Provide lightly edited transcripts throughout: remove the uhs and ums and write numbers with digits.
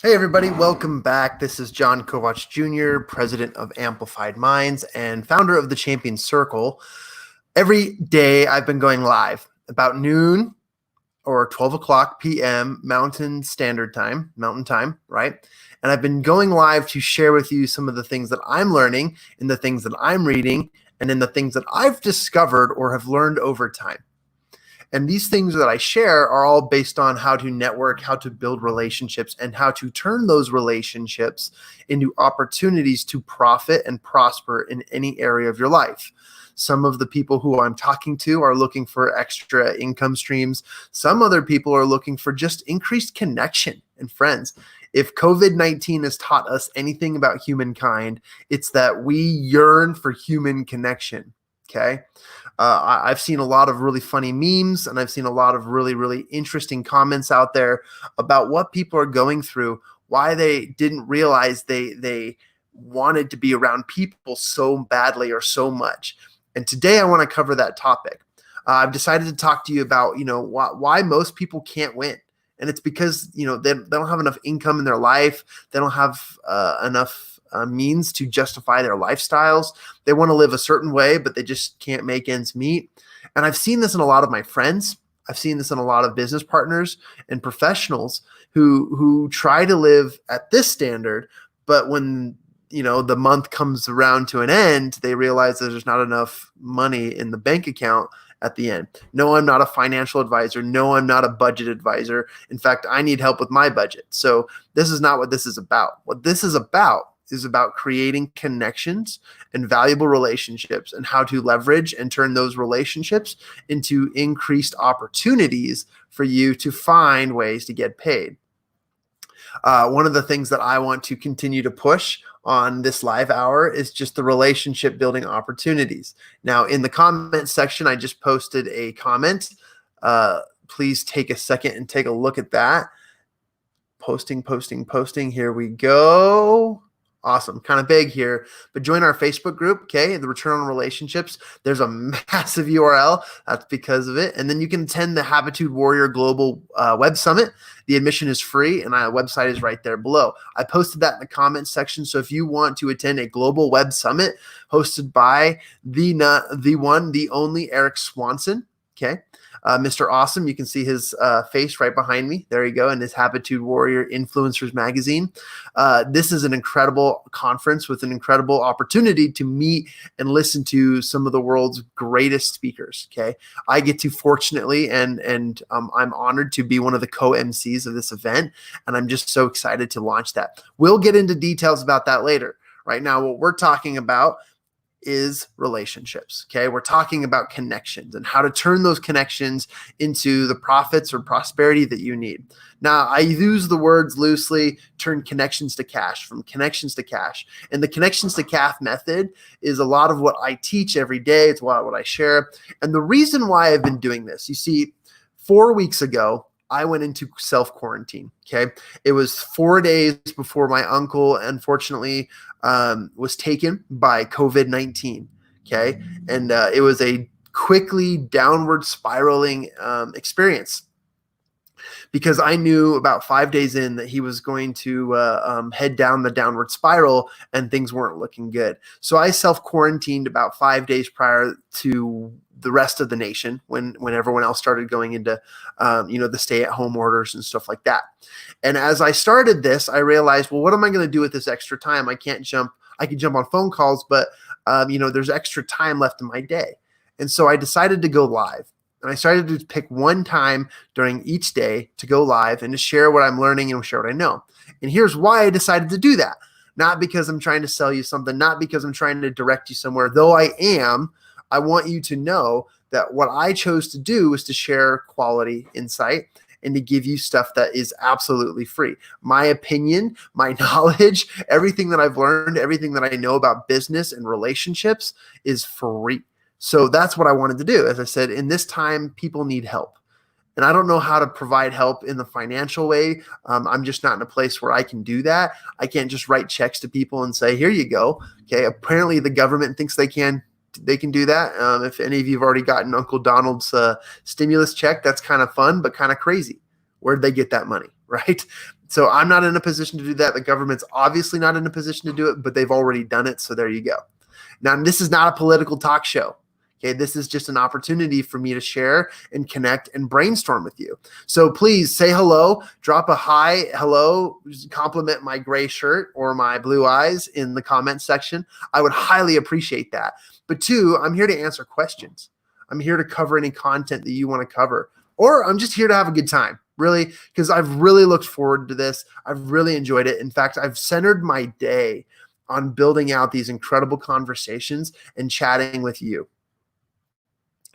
Hey everybody, welcome back. This is Jon Kovach Jr., president of Amplified Minds and founder of the Champion Circle. Every day I've been going live about noon or 12 o'clock p.m. Mountain Time, right? And I've been going live to share with you some of the things that I'm learning and the things that I'm reading and in the things that I've discovered or have learned over time. And these things that I share are all based on how to network, how to build relationships, and how to turn those relationships into opportunities to profit and prosper in any area of your life. Some of the people who I'm talking to are looking for extra income streams. Some other people are looking for just increased connection and friends. If COVID-19 has taught us anything about humankind, it's that we yearn for human connection. Okay. I've seen a lot of really funny memes and I've seen a lot of really, really interesting comments out there about what people are going through, why they didn't realize they wanted to be around people so badly or so much. And today I want to cover that topic. I've decided to talk to you about, why most people can't win. And it's because, they don't have enough income in their life. They don't have enough means to justify their lifestyles. They want to live a certain way, but they just can't make ends meet. And I've seen this in a lot of my friends. I've seen this in a lot of business partners and professionals who try to live at this standard, but when the month comes around to an end, they realize that there's not enough money in the bank account at the end. No, I'm not a financial advisor. No, I'm not a budget advisor. In fact, I need help with my budget. So this is not what this is about. What this is about creating connections and valuable relationships and how to leverage and turn those relationships into increased opportunities for you to find ways to get paid. One of the things that I want to continue to push on this live hour is just the relationship building opportunities. Now, in the comment section, I just posted a comment. Please take a second and take a look at that. Posting. Here we go. Awesome. Kind of big here, but join our Facebook group. Okay. The Return on Relationships. There's a massive URL. That's because of it. And then you can attend the Habitude Warrior Global Web Summit. The admission is free and our website is right there below. I posted that in the comments section. So if you want to attend a global web summit hosted by the one, the only Eric Swanson. Okay. Mr. Awesome. You can see his face right behind me. There you go. In his Habitude Warrior Influencers magazine. This is an incredible conference with an incredible opportunity to meet and listen to some of the world's greatest speakers. Okay. I get to fortunately and I'm honored to be one of the co-MCs of this event. And I'm just so excited to launch that. We'll get into details about that later. Right now, what we're talking about is relationships. Okay. We're talking about connections and how to turn those connections into the profits or prosperity that you need. Now, I use the words loosely, turn connections to cash, from connections to cash. And the connections to cash method is a lot of what I teach every day. It's a lot of what I share. And the reason why I've been doing this, you see, 4 weeks ago, I went into self-quarantine. Okay. It was 4 days before my uncle, unfortunately, was taken by COVID-19. Okay. And it was a quickly downward spiraling experience, because I knew about 5 days in that he was going to head down the downward spiral and things weren't looking good. So I self-quarantined about 5 days prior to the rest of the nation when everyone else started going into, the stay-at-home orders and stuff like that. And as I started this, I realized, well, what am I going to do with this extra time? I can jump on phone calls, but there's extra time left in my day. And so I decided to go live. And I started to pick one time during each day to go live and to share what I'm learning and share what I know. And here's why I decided to do that. Not because I'm trying to sell you something, not because I'm trying to direct you somewhere, though I am. I want you to know that what I chose to do is to share quality insight and to give you stuff that is absolutely free. My opinion, my knowledge, everything that I've learned, everything that I know about business and relationships is free. So that's what I wanted to do. As I said, in this time, people need help. And I don't know how to provide help in the financial way. I'm just not in a place where I can do that. I can't just write checks to people and say, here you go. Okay. Apparently the government thinks they can do that. If any of you have already gotten Uncle Donald's stimulus check, that's kind of fun, but kind of crazy. Where'd they get that money? Right. So I'm not in a position to do that. The government's obviously not in a position to do it, but they've already done it. So there you go. Now, this is not a political talk show. Okay, this is just an opportunity for me to share and connect and brainstorm with you. So please say hello, drop a hi, hello, compliment my gray shirt or my blue eyes in the comment section. I would highly appreciate that. But two, I'm here to answer questions. I'm here to cover any content that you want to cover, or I'm just here to have a good time, really, because I've really looked forward to this. I've really enjoyed it. In fact, I've centered my day on building out these incredible conversations and chatting with you.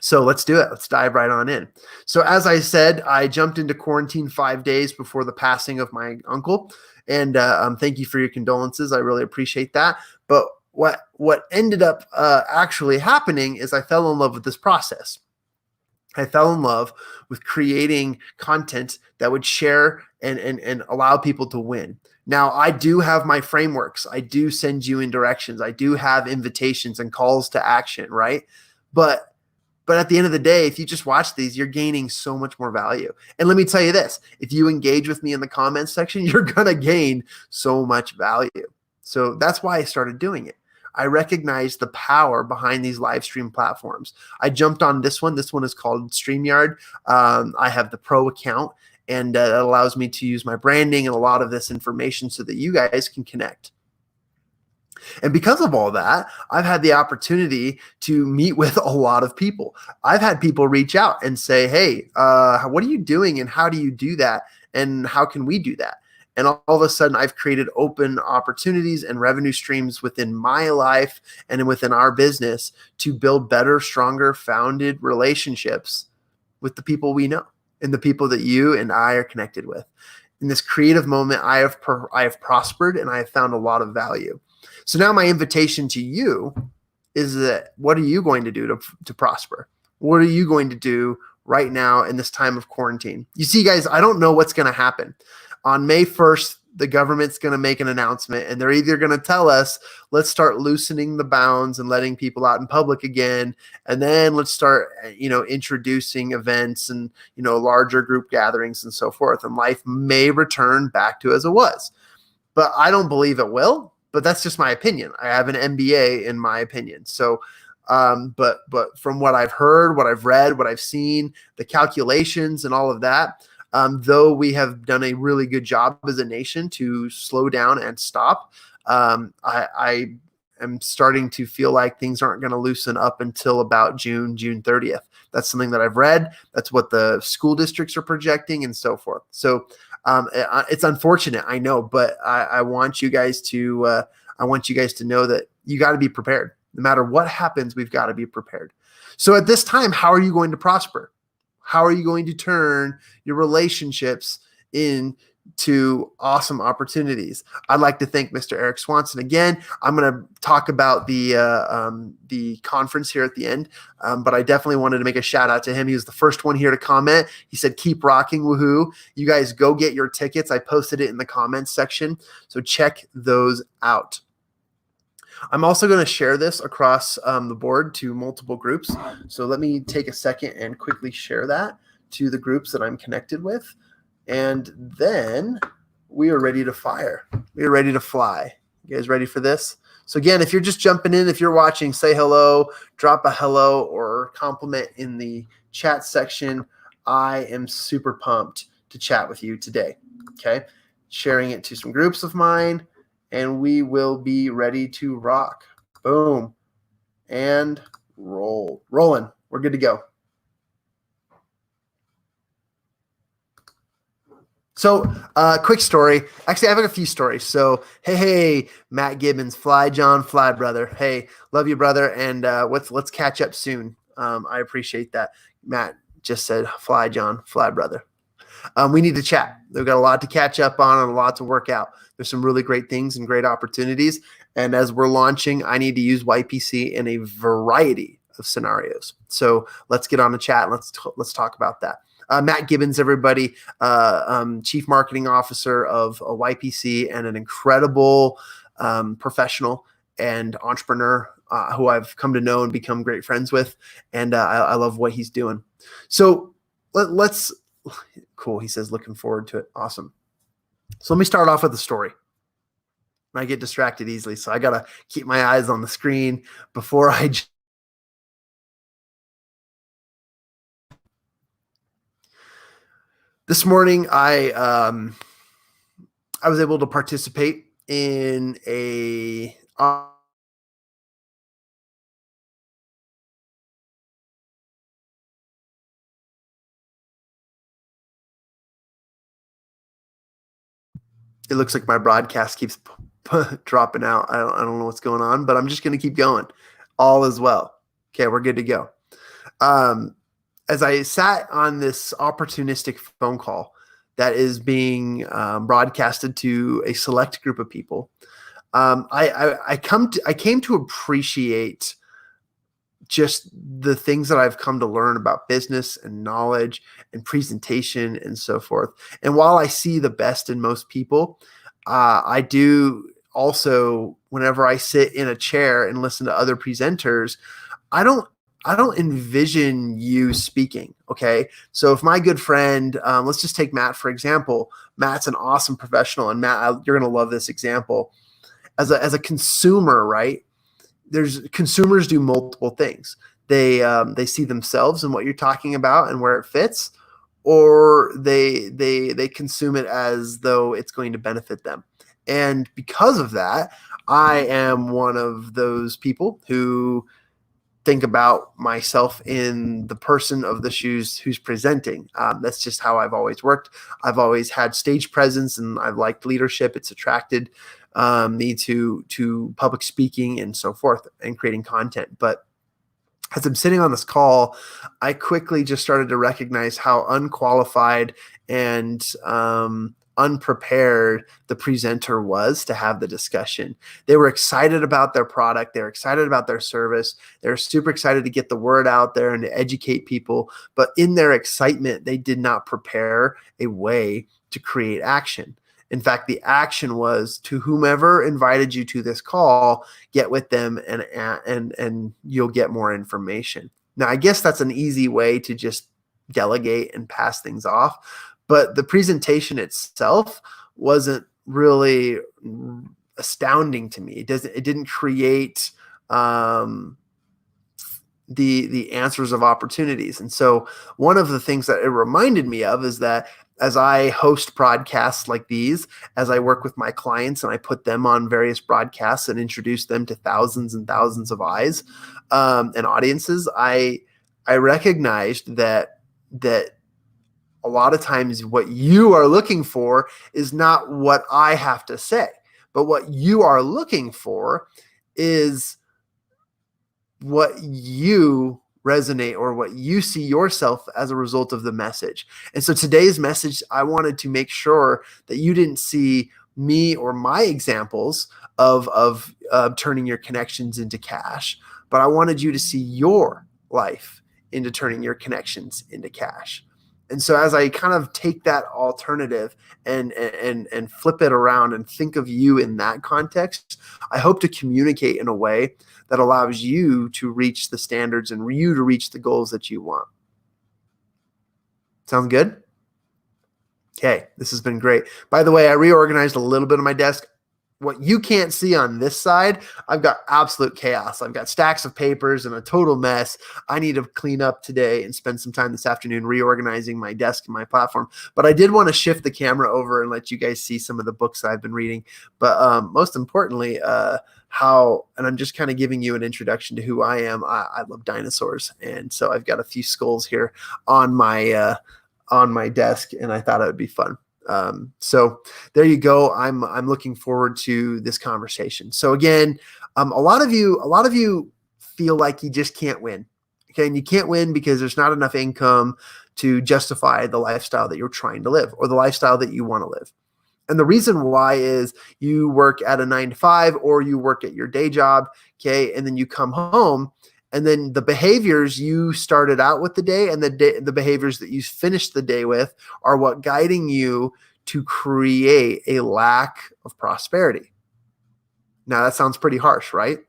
So let's do it. Let's dive right on in. So as I said, I jumped into quarantine 5 days before the passing of my uncle. And thank you for your condolences. I really appreciate that. But what ended up actually happening is I fell in love with this process. I fell in love with creating content that would share and allow people to win. Now, I do have my frameworks. I do send you in directions. I do have invitations and calls to action, right? But at the end of the day, if you just watch these, you're gaining so much more value. And let me tell you this, if you engage with me in the comments section, you're going to gain so much value. So that's why I started doing it. I recognized the power behind these live stream platforms. I jumped on this one. This one is called StreamYard. I have the pro account, and it allows me to use my branding and a lot of this information so that you guys can connect. And because of all that, I've had the opportunity to meet with a lot of people. I've had people reach out and say, hey, what are you doing and how do you do that? And how can we do that? And all of a sudden, I've created open opportunities and revenue streams within my life and within our business to build better, stronger, founded relationships with the people we know and the people that you and I are connected with. In this creative moment, I have prospered and I have found a lot of value. So now my invitation to you is that what are you going to do to prosper? What are you going to do right now in this time of quarantine? You see, guys, I don't know what's going to happen. On May 1st, the government's going to make an announcement, and they're either going to tell us, let's start loosening the bounds and letting people out in public again, and then let's start, introducing events and, larger group gatherings and so forth, and life may return back to as it was. But I don't believe it will. But that's just my opinion. I have an MBA in my opinion. So, but from what I've heard, what I've read, what I've seen, the calculations and all of that, though we have done a really good job as a nation to slow down and stop, I am starting to feel like things aren't going to loosen up until about June 30th. That's something that I've read. That's what the school districts are projecting and so forth. So it's unfortunate, I know, but I want you guys to know that you got to be prepared. No matter what happens, we've got to be prepared. So at this time, how are you going to prosper? How are you going to turn your relationships into awesome opportunities? I'd like to thank Mr. Eric Swanson again. I'm going to talk about the conference here at the end, but I definitely wanted to make a shout out to him. He was the first one here to comment. He said, keep rocking, woohoo. You guys go get your tickets. I posted it in the comments section, so check those out. I'm also going to share this across the board to multiple groups. So let me take a second and quickly share that to the groups that I'm connected with. And then we are ready to fire. We are ready to fly. You guys ready for this? So again, if you're just jumping in, if you're watching, say hello, drop a hello or compliment in the chat section. I am super pumped to chat with you today. Okay. Sharing it to some groups of mine. And we will be ready to rock. Boom. And roll. Rolling. We're good to go. So quick story. Actually, I have a few stories. So, hey, Matt Gibbons, fly, John, fly, brother. Hey, love you, brother. And let's catch up soon. I appreciate that. Matt just said, fly, John, fly, brother. We need to chat. We've got a lot to catch up on and a lot to work out. There's some really great things and great opportunities. And as we're launching, I need to use YPC in a variety of scenarios. So let's get on the chat. Let's talk about that. Matt Gibbons, everybody, Chief Marketing Officer of YPC and an incredible professional and entrepreneur who I've come to know and become great friends with. And I love what he's doing. So let's. Cool. He says, looking forward to it. Awesome. So let me start off with a story. I get distracted easily, so I got to keep my eyes on the screen before This morning, I was able to participate in a it looks like my broadcast keeps dropping out. I don't know what's going on, but I'm just going to keep going. All is well. Okay, we're good to go. Um, as I sat on this opportunistic phone call that is being broadcasted to a select group of people, I came to appreciate just the things that I've come to learn about business and knowledge and presentation and so forth. And while I see the best in most people, I do also, whenever I sit in a chair and listen to other presenters, I don't I don't envision you speaking. Okay. So if my good friend, let's just take Matt, for example. Matt's an awesome professional. And Matt, you're going to love this example. As a consumer, right? There's consumers do multiple things. They see themselves in what you're talking about and where it fits, or they consume it as though it's going to benefit them. And because of that, I am one of those people who think about myself in the person of the shoes who's presenting. That's just how I've always worked. I've always had stage presence, and I've liked leadership. It's attracted me to public speaking and so forth, and creating content. But as I'm sitting on this call, I quickly just started to recognize how unqualified and unprepared the presenter was to have the discussion. They were excited about their product. They were excited about their service. They were super excited to get the word out there and to educate people. But in their excitement, they did not prepare a way to create action. In fact, the action was to whomever invited you to this call, get with them and you'll get more information. Now, I guess that's an easy way to just delegate and pass things off, but the presentation itself wasn't really astounding to me. It didn't create the answers of opportunities. And so one of the things that it reminded me of is that as I host broadcasts like these, as I work with my clients and I put them on various broadcasts and introduce them to thousands and thousands of eyes and audiences, I recognized that a lot of times what you are looking for is not what I have to say, but what you are looking for is what you resonate or what you see yourself as a result of the message. And so today's message, I wanted to make sure that you didn't see me or my examples of turning your connections into cash, but I wanted you to see your life into turning your connections into cash. And so as I kind of take that alternative and flip it around and think of you in that context, I hope to communicate in a way that allows you to reach the standards and you to reach the goals that you want. Sound good? Okay, this has been great. By the way, I reorganized a little bit of my desk. What you can't see on this side, I've got absolute chaos. I've got stacks of papers and a total mess. I need to clean up today and spend some time this afternoon reorganizing my desk and my platform. But I did want to shift the camera over and let you guys see some of the books I've been reading. But most importantly, and I'm just kind of giving you an introduction to who I am. I love dinosaurs. And so I've got a few skulls here on my desk, and I thought it would be fun. So there you go. I'm looking forward to this conversation. So again, a lot of you feel like you just can't win. Okay. And you can't win because there's not enough income to justify the lifestyle that you're trying to live or the lifestyle that you want to live. And the reason why is you work at a 9 to 5 or you work at your day job. Okay. And then you come home, and then the behaviors you started out with the day and the behaviors that you finished the day with are what guiding you to create a lack of prosperity. Now that sounds pretty harsh, right?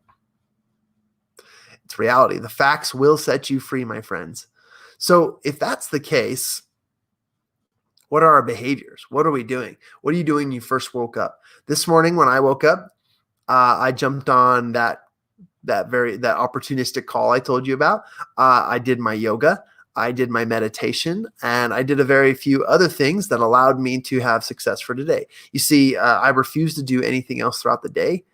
It's reality. The facts will set you free, my friends. So if that's the case, What are our behaviors? What are we doing? What are you doing when you first woke up? This morning when I woke up, I jumped on that opportunistic call I told you about. I did my yoga, I did my meditation, and I did a very few other things that allowed me to have success for today. You see, I refuse to do anything else throughout the day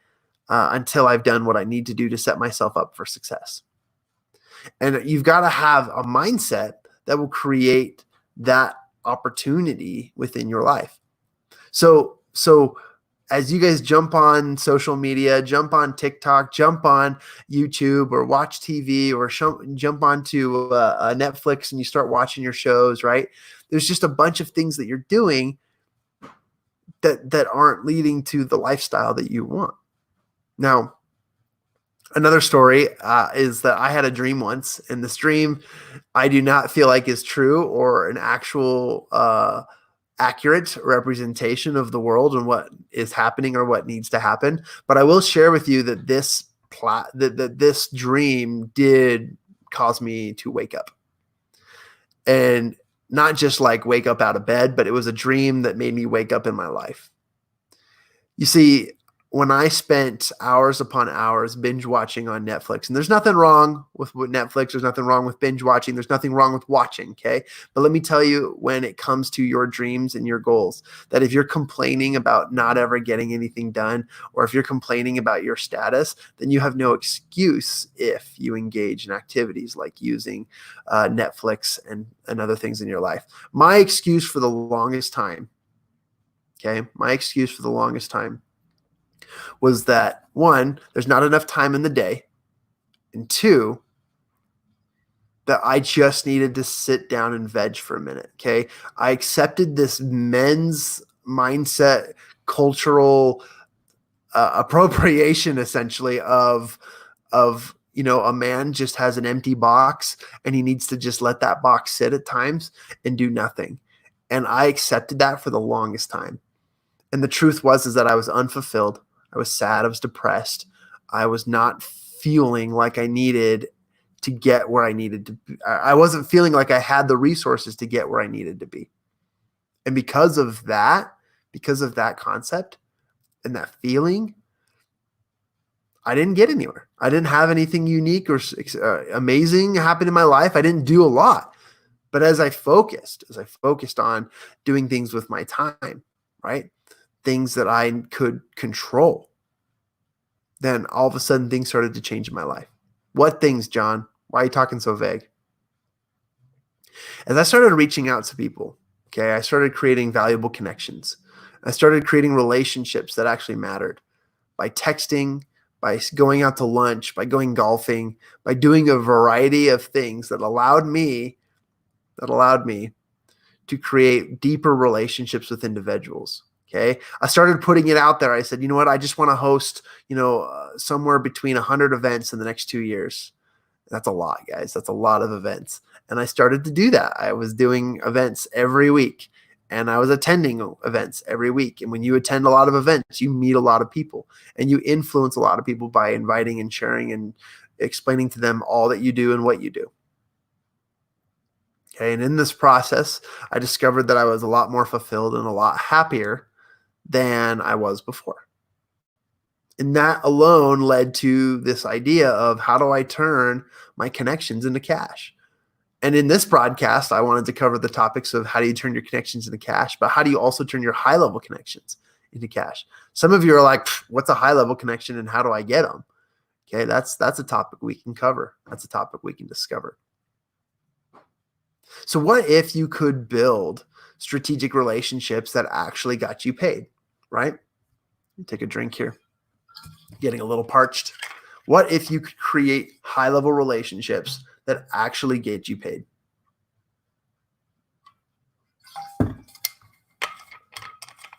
until I've done what I need to do to set myself up for success. And you've got to have a mindset that will create that opportunity within your life. So as you guys jump on social media, jump on TikTok, jump on YouTube, or watch TV, or jump onto Netflix and you start watching your shows, right? There's just a bunch of things that you're doing that aren't leading to the lifestyle that you want. Now, another story is that I had a dream once, and this dream I do not feel like is true or an actual accurate representation of the world and what is happening or what needs to happen. But I will share with you that this dream did cause me to wake up, and not just like wake up out of bed, but it was a dream that made me wake up in my life. You see, when I spent hours upon hours binge watching on Netflix, and there's nothing wrong with Netflix, there's nothing wrong with binge watching, there's nothing wrong with watching, okay? But let me tell you, when it comes to your dreams and your goals, that if you're complaining about not ever getting anything done, or if you're complaining about your status, then you have no excuse if you engage in activities like using Netflix and other things in your life. My excuse for the longest time, was that, one, there's not enough time in the day, and two, that I just needed to sit down and veg for a minute, okay? I accepted this men's mindset, cultural appropriation, essentially, of a man just has an empty box and he needs to just let that box sit at times and do nothing. And I accepted that for the longest time. And the truth is that I was unfulfilled. I was sad. I was depressed. I was not feeling like I needed to get where I needed to be. I wasn't feeling like I had the resources to get where I needed to be. And because of that concept and that feeling, I didn't get anywhere. I didn't have anything unique or amazing happen in my life. I didn't do a lot. But as I focused on doing things with my time, right? Things that I could control, then all of a sudden things started to change in my life. What things, John? Why are you talking so vague? As I started reaching out to people, okay, I started creating valuable connections. I started creating relationships that actually mattered by texting, by going out to lunch, by going golfing, by doing a variety of things that allowed me to create deeper relationships with individuals. Okay. I started putting it out there. I said, you know what? I just want to host, somewhere between 100 events in the next 2 years. That's a lot, guys. That's a lot of events. And I started to do that. I was doing events every week, and I was attending events every week. And when you attend a lot of events, you meet a lot of people, and you influence a lot of people by inviting and sharing and explaining to them all that you do and what you do. Okay. And in this process, I discovered that I was a lot more fulfilled and a lot happier than I was before. And that alone led to this idea of, how do I turn my connections into cash? And in this broadcast, I wanted to cover the topics of how do you turn your connections into cash, but how do you also turn your high-level connections into cash? Some of you are like, what's a high-level connection and how do I get them? Okay, that's a topic we can cover. That's a topic we can discover. So what if you could build strategic relationships that actually got you paid, right? Take a drink here. Getting a little parched. What if you could create high-level relationships that actually get you paid?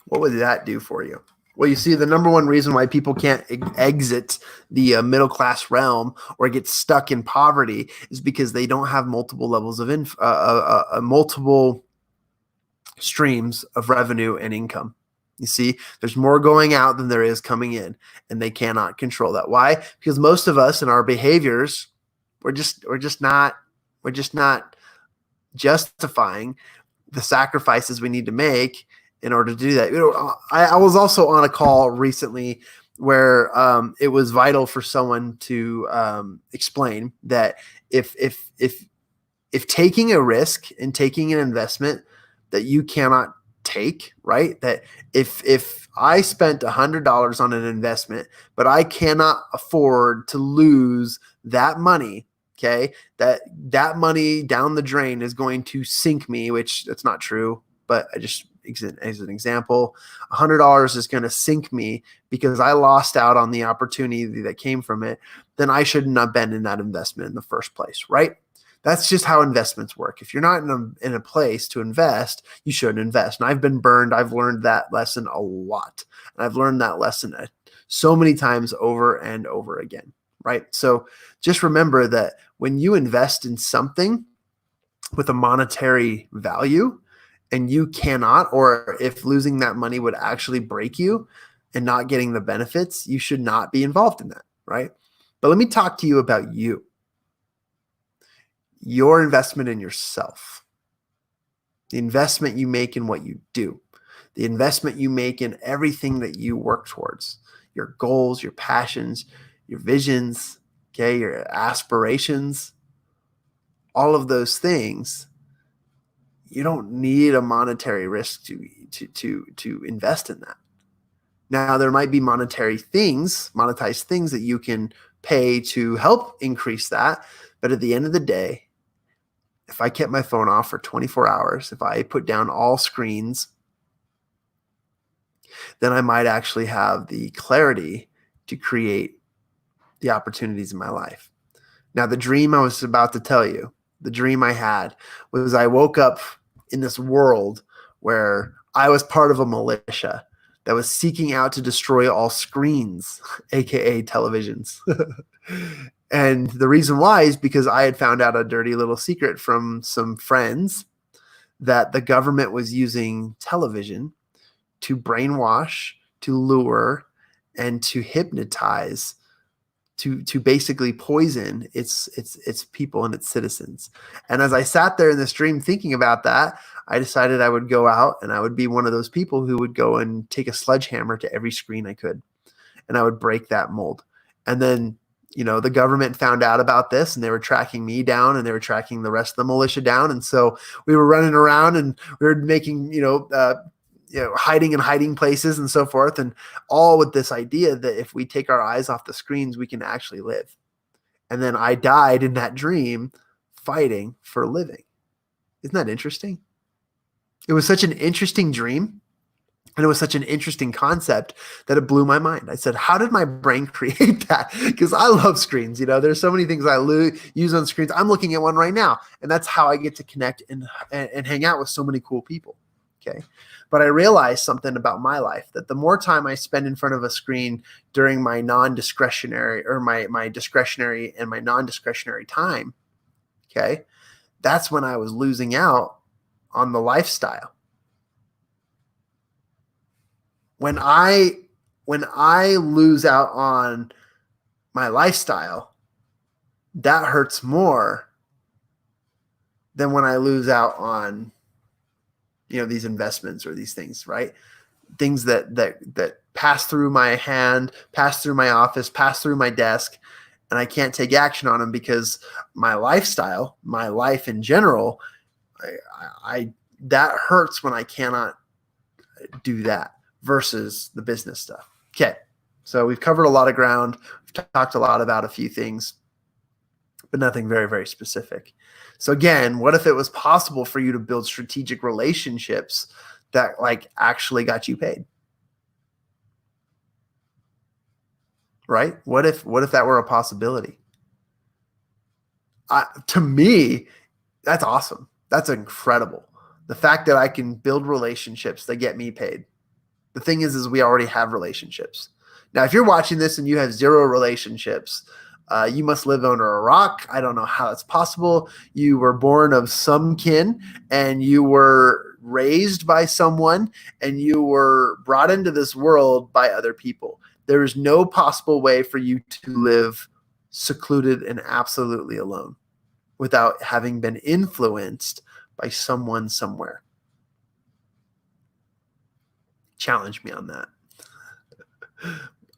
What would that do for you? Well, you see, the number one reason why people can't exit the middle-class realm or get stuck in poverty is because they don't have multiple levels of multiple streams of revenue and income. You see, there's more going out than there is coming in, and they cannot control that. Why? Because most of us in our behaviors, we're just not justifying the sacrifices we need to make in order to do that. I was also on a call recently where it was vital for someone to explain that if taking a risk and taking an investment that you cannot take, right? That if I spent $100 on an investment, but I cannot afford to lose that money, okay, that money down the drain is going to sink me, which that's not true, but I just, as an example, $100 is going to sink me because I lost out on the opportunity that came from it, then I shouldn't have been in that investment in the first place, right? That's just how investments work. If you're not in a place to invest, you shouldn't invest. And I've been burned. I've learned that lesson a lot. And I've learned that lesson so many times over and over again, right? So just remember that when you invest in something with a monetary value and you cannot, or if losing that money would actually break you and not getting the benefits, you should not be involved in that, right? But let me talk to you about you. Your investment in yourself, the investment you make in what you do, the investment you make in everything that you work towards, your goals, your passions, your visions, okay, your aspirations, all of those things. You don't need a monetary risk to invest in that. Now, there might be monetized things that you can pay to help increase that. But at the end of the day, if I kept my phone off for 24 hours, if I put down all screens, then I might actually have the clarity to create the opportunities in my life. Now, the dream I was about to tell you, the dream I had was I woke up in this world where I was part of a militia that was seeking out to destroy all screens, aka televisions. And the reason why is because I had found out a dirty little secret from some friends that the government was using television to brainwash, to lure, and to hypnotize, to basically poison its people and its citizens. And as I sat there in this dream thinking about that, I decided I would go out and I would be one of those people who would go and take a sledgehammer to every screen I could, and I would break that mold. And then, the government found out about this and they were tracking me down and they were tracking the rest of the militia down. And so we were running around and we were making, hiding in hiding places and so forth. And all with this idea that if we take our eyes off the screens, we can actually live. And then I died in that dream fighting for a living. Isn't that interesting? It was such an interesting dream. And it was such an interesting concept that it blew my mind. I said, how did my brain create that? Because I love screens. There's so many things I use on screens. I'm looking at one right now. And that's how I get to connect and hang out with so many cool people. Okay. But I realized something about my life, that the more time I spend in front of a screen during my non-discretionary or my discretionary and my non-discretionary time, okay, that's when I was losing out on the lifestyle. When I lose out on my lifestyle, that hurts more than when I lose out on, these investments or these things, right? Things that pass through my hand, pass through my office, pass through my desk, and I can't take action on them because my lifestyle, my life in general, that hurts when I cannot do that. Versus the business stuff. Okay, so we've covered a lot of ground. We've talked a lot about a few things, but nothing very, very specific. So again, what if it was possible for you to build strategic relationships that actually got you paid? Right? What if that were a possibility? To me, that's awesome. That's incredible. The fact that I can build relationships that get me paid. The thing is we already have relationships. Now, if you're watching this and you have zero relationships, you must live under a rock. I don't know how it's possible. You were born of some kin and you were raised by someone and you were brought into this world by other people. There is no possible way for you to live secluded and absolutely alone without having been influenced by someone somewhere. Challenge me on that.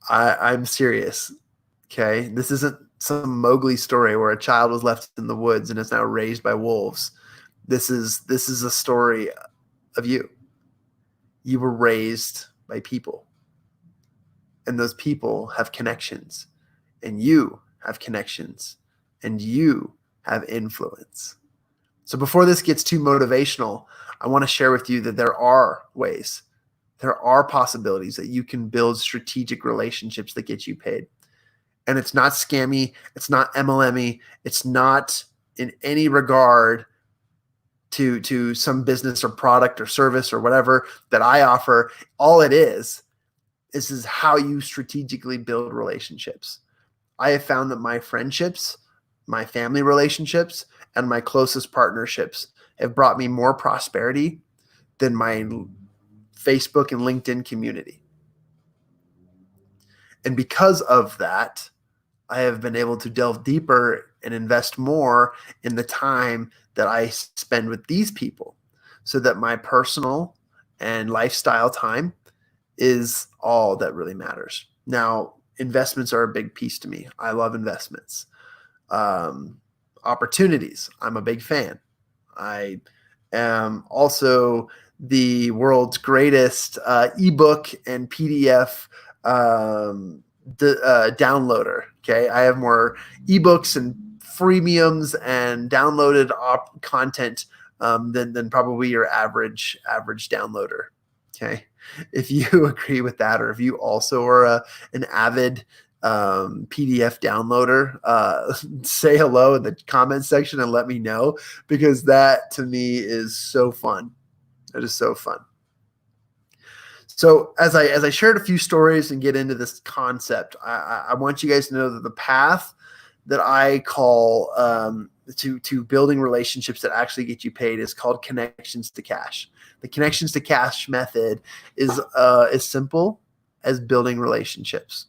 I'm serious. Okay. This isn't some Mowgli story where a child was left in the woods and is now raised by wolves. This is a story of you. You were raised by people, and those people have connections, and you have connections, and you have influence. So before this gets too motivational, I want to share with you that there are ways, there are possibilities that you can build strategic relationships that get you paid. And it's not scammy. It's not MLM-y. It's not in any regard to some business or product or service or whatever that I offer. All it is how you strategically build relationships. I have found that my friendships, my family relationships, and my closest partnerships have brought me more prosperity than my Facebook and LinkedIn community. And because of that, I have been able to delve deeper and invest more in the time that I spend with these people so that my personal and lifestyle time is all that really matters. Now, investments are a big piece to me. I love investments. Opportunities, I'm a big fan. I am also the world's greatest ebook and PDF downloader. Okay, I have more ebooks and freemiums and downloaded content than probably your average downloader. Okay, if you agree with that, or if you also are an avid PDF downloader, say hello in the comment section and let me know, because that to me is so fun. It is so fun. So as I shared a few stories and get into this concept, I want you guys to know that the path that I call to building relationships that actually get you paid is called connections to cash. The connections to cash method is as simple as building relationships.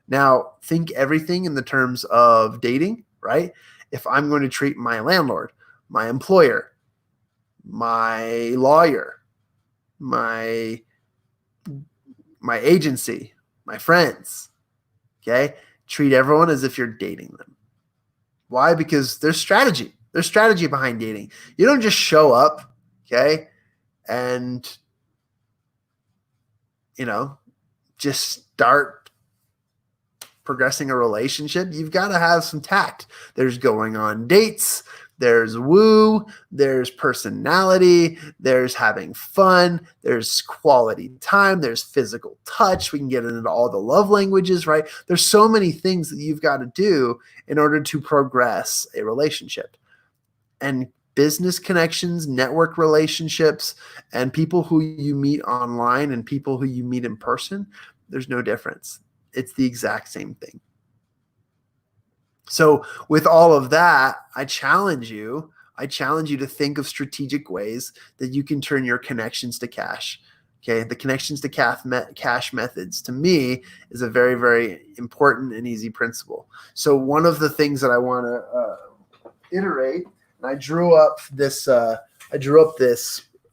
Now, think everything in the terms of dating, right? If I'm going to treat my landlord, my employer, my lawyer, my agency, my friends, okay? Treat everyone as if you're dating them. Why? Because there's strategy. There's strategy behind dating. You don't just show up, okay, and, just start progressing a relationship. You've got to have some tact. There's going on dates. There's woo, there's personality, there's having fun, there's quality time, there's physical touch. We can get into all the love languages, right? There's so many things that you've got to do in order to progress a relationship. And business connections, network relationships, and people who you meet online and people who you meet in person, there's no difference. It's the exact same thing. So with all of that, I challenge you to think of strategic ways that you can turn your connections to cash. Okay. The connections to cash methods to me is a very, very important and easy principle. So one of the things that I want to iterate, and I drew up this, look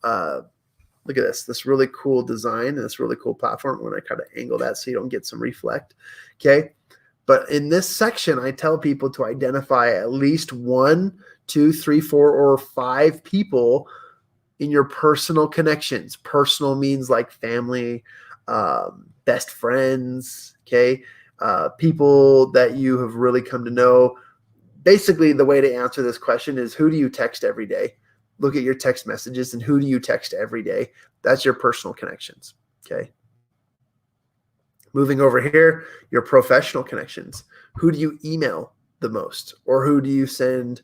at this really cool design and this really cool platform. I'm going to kind of angle that so you don't get some reflect. Okay. But in this section, I tell people to identify at least 1, 2, 3, 4, or 5 people in your personal connections. Personal means like family, best friends, okay? People that you have really come to know. Basically, the way to answer this question is, who do you text every day? Look at your text messages and who do you text every day? That's your personal connections, okay? Moving over here, your professional connections. Who do you email the most, or who do you send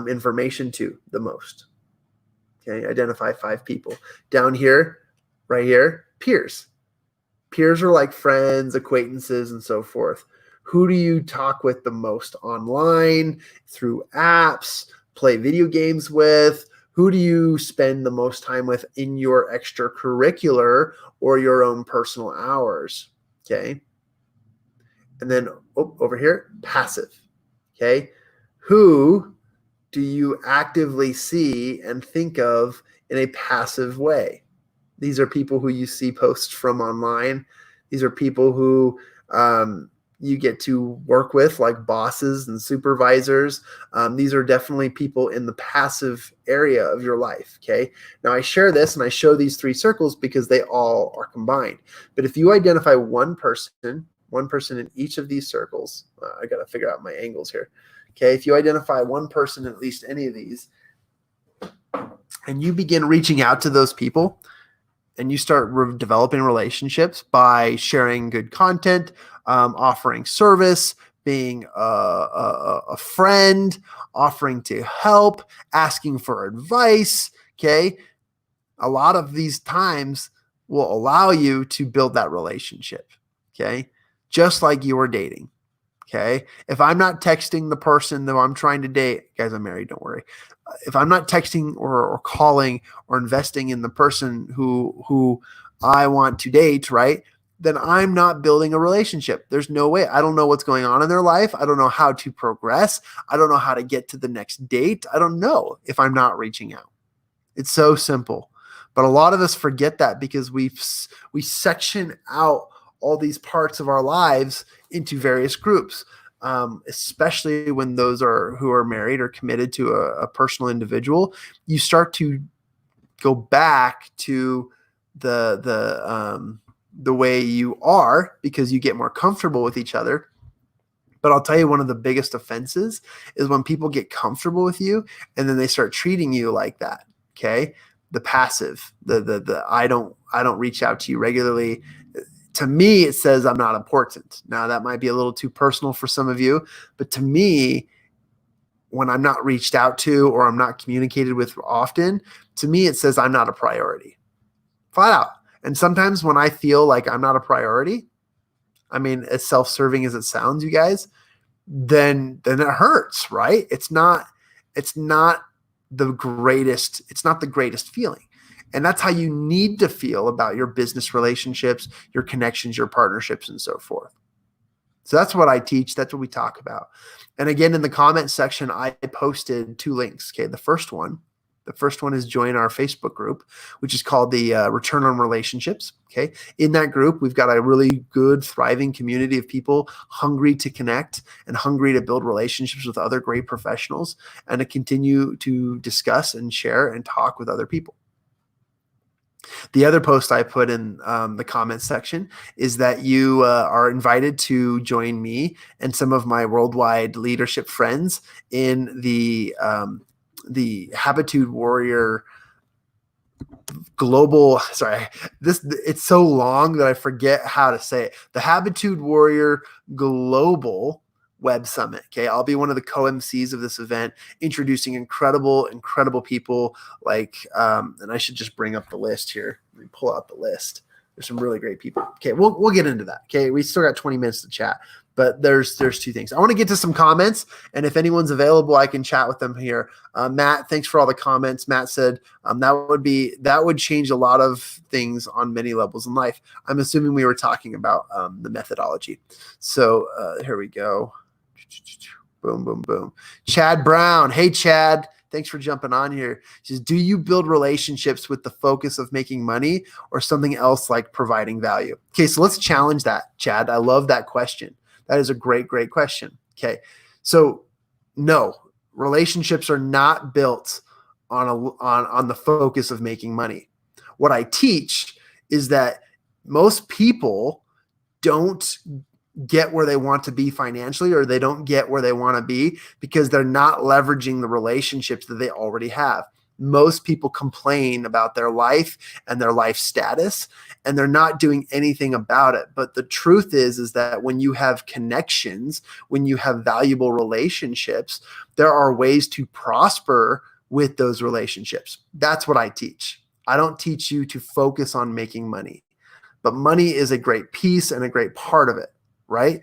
information to the most? Okay, identify 5 people. Down here, right here, peers. Peers are like friends, acquaintances, and so forth. Who do you talk with the most online, through apps, play video games with? Who do you spend the most time with in your extracurricular or your own personal hours? Okay. And then over here, passive. Okay. Who do you actively see and think of in a passive way? These are people who you see posts from online. These are people who you get to work with, like bosses and supervisors. These are definitely people in the passive area of your life. Okay. Now I share this and I show these 3 circles because they all are combined. But if you identify one person in each of these circles, I got to figure out my angles here. Okay. If you identify one person in at least any of these, and you begin reaching out to those people, and you start developing relationships by sharing good content, offering service, being a friend, offering to help, asking for advice. Okay. A lot of these times will allow you to build that relationship. Okay. Just like you are dating. Okay. If I'm not texting the person that I'm trying to date, guys, I'm married, don't worry. If I'm not texting or calling or investing in the person who I want to date, right, then I'm not building a relationship. There's no way. I don't know what's going on in their life. I don't know how to progress. I don't know how to get to the next date. I don't know if I'm not reaching out. It's so simple. But a lot of us forget that because we section out all these parts of our lives into various groups. Especially when those who are married or committed to a personal individual, you start to go back to the way you are because you get more comfortable with each other. But I'll tell you, one of the biggest offenses is when people get comfortable with you and then they start treating you like that. Okay, the passive, the I don't reach out to you regularly. To me, it says I'm not important. Now, that might be a little too personal for some of you, but to me, when I'm not reached out to or I'm not communicated with often, to me, it says I'm not a priority. Flat out. And sometimes when I feel like I'm not a priority, I mean, as self-serving as it sounds, you guys, then it hurts, right? It's not the greatest feeling. And that's how you need to feel about your business relationships, your connections, your partnerships, and so forth. So that's what I teach. That's what we talk about. And again, in the comment section, I posted 2 links. Okay. The first one is join our Facebook group, which is called the Return on Relationships. Okay. In that group, we've got a really good, thriving community of people hungry to connect and hungry to build relationships with other great professionals and to continue to discuss and share and talk with other people. The other post I put in the comments section is that you are invited to join me and some of my worldwide leadership friends in the Habitude Warrior global. Sorry, it's so long that I forget how to say it. The Habitude Warrior Global Web Summit. Okay. I'll be one of the co-MCs of this event, introducing incredible people like, and I should just bring up the list here. Let me pull out the list. There's some really great people. Okay. We'll get into that. Okay. We still got 20 minutes to chat, but there's 2 things. I want to get to some comments, and if anyone's available, I can chat with them here. Matt, thanks for all the comments. Matt said, that would change a lot of things on many levels in life. I'm assuming we were talking about the methodology. So here we go. Boom, boom, boom. Chad Brown. Hey, Chad. Thanks for jumping on here. He says, do you build relationships with the focus of making money or something else like providing value? Okay, so let's challenge that, Chad. I love that question. That is a great question. Okay, so no, relationships are not built on the focus of making money. What I teach is that most people don't get where they want to be financially, or they don't get where they want to be because they're not leveraging the relationships that they already have. Most people complain about their life and their life status, and they're not doing anything about it. But the truth is that when you have connections, when you have valuable relationships, there are ways to prosper with those relationships. That's what I teach. I don't teach you to focus on making money, but money is a great piece and a great part of it. Right?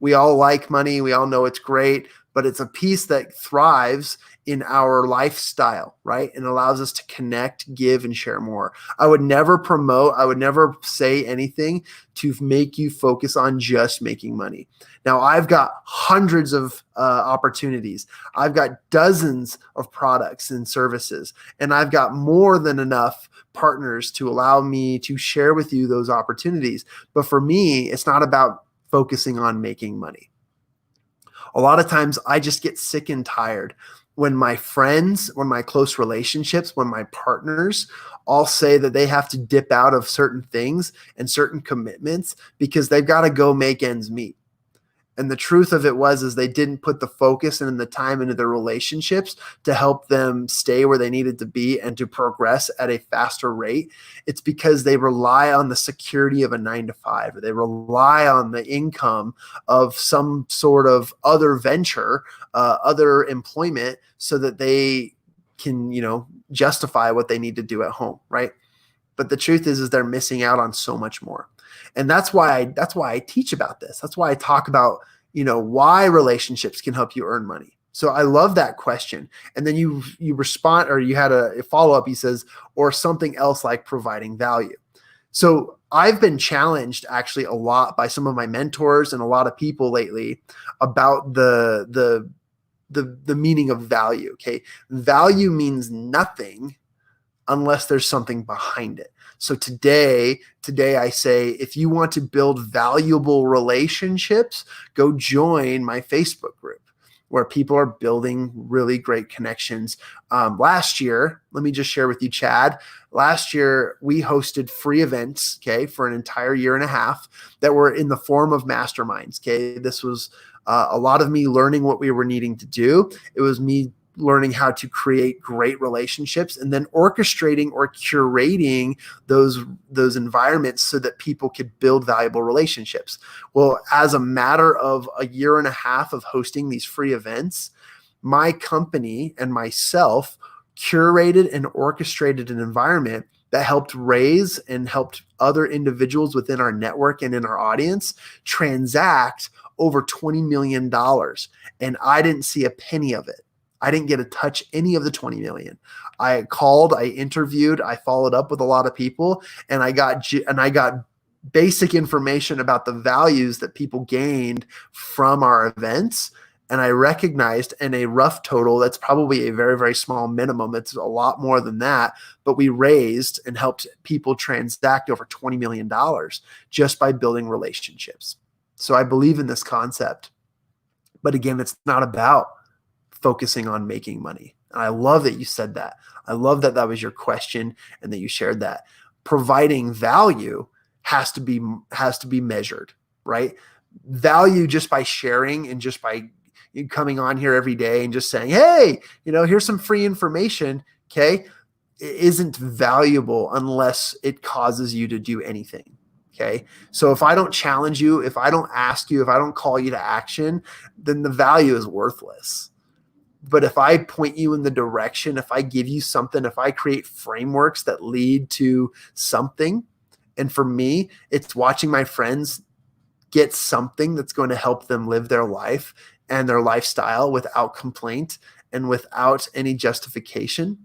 We all like money. We all know it's great, but it's a piece that thrives in our lifestyle, right? And allows us to connect, give, and share more. I would never say anything to make you focus on just making money. Now, I've got hundreds of opportunities. I've got dozens of products and services, and I've got more than enough partners to allow me to share with you those opportunities. But for me, it's not about focusing on making money. A lot of times I just get sick and tired when my friends, when my close relationships, when my partners all say that they have to dip out of certain things and certain commitments because they've got to go make ends meet. And the truth of it is they didn't put the focus and the time into their relationships to help them stay where they needed to be and to progress at a faster rate. It's because they rely on the security of a 9-to-5, or they rely on the income of some sort of other venture, other employment, so that they can, justify what they need to do at home, right? But the truth is they're missing out on so much more. And that's why I teach about this. That's why I talk about, why relationships can help you earn money. So I love that question. And then you respond, or you had a follow-up. He says, or something else like providing value. So I've been challenged actually a lot by some of my mentors and a lot of people lately about the meaning of value. Okay. Value means nothing unless there's something behind it. So today I say, if you want to build valuable relationships, go join my Facebook group where people are building really great connections. Last year, let me just share with you, Chad, last year we hosted free events, okay, for an entire year and a half that were in the form of masterminds. Okay. This was a lot of me learning what we were needing to do. It was me learning how to create great relationships and then orchestrating or curating those environments so that people could build valuable relationships. Well, as a matter of a year and a half of hosting these free events, my company and myself curated and orchestrated an environment that helped raise and helped other individuals within our network and in our audience transact over $20 million. And I didn't see a penny of it. I didn't get to touch any of the 20 million. I called, I interviewed, I followed up with a lot of people, and I got basic information about the values that people gained from our events. And I recognized in a rough total, that's probably a very, very small minimum. It's a lot more than that, but we raised and helped people transact over $20 million just by building relationships. So I believe in this concept, but again, it's not about focusing on making money. And I love that you said that. I love that that was your question and that you shared that. Providing value has to be measured, right? Value just by sharing and just by coming on here every day and just saying, hey, here's some free information, okay, isn't valuable unless it causes you to do anything. Okay. So if I don't challenge you, if I don't ask you, if I don't call you to action, then the value is worthless. But if I point you in the direction, if I give you something, if I create frameworks that lead to something, and for me, it's watching my friends get something that's going to help them live their life and their lifestyle without complaint and without any justification.